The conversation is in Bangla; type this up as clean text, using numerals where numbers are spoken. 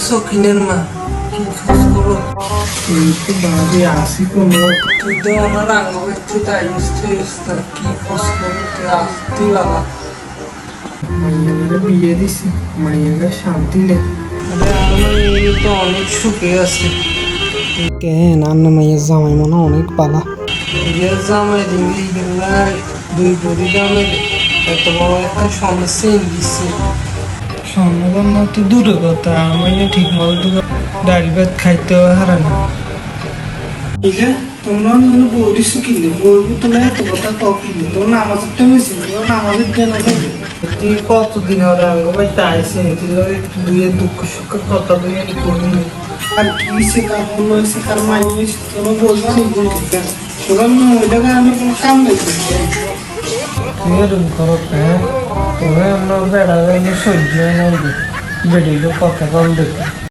সখিনের মা কি খোঁজ খবর? এই তো বাড়ি আসি কোনো তুই তো আমার আঙ্গ একটু দায়িত্ব কি খোঁজ খবর তুই আসতেই বাবা। মাইয়াকে বিয়ে দিছি, মাইয়াকে শান্তি নেই। আরে আমার মেয়ে তো অনেক সুখে আছে। কেন আন্না মাইয়ের জামাই মনে অনেক পালা। বিয়ের জামাই দিবি গেলা 2 কোটি দামের এত বড় একটা সমস্যা দিচ্ছে। স্বর্ণগন্ধা তো দূরে কথা, মাইয়া ঠিক মতো ডাল ভাত খাইতে হারা না। ঠিক আছে, তোমরা মনে বলিস কিনলে বলবো তোমরা এত কথা কিনলে তোমরা নামাজের টাইম হয়েছে, তোমরা নামাজের জানা যাবে। তুই কতদিন হলে আমাকে বাড়িতে আইসে তুই দুই দুঃখ সুখের কথা তুই করবি। আর কি সে কার কোনো হয়েছে কার মাই হয়েছে তোমরা বলবো না বলতে তোমরা মহিলাকে আমি কোনো কাম নেই। তুই এরকম করো হ্যাঁ, তোমরা আমরা বেড়া সহ্য হয় না বেড়ে কথা কম দেখি।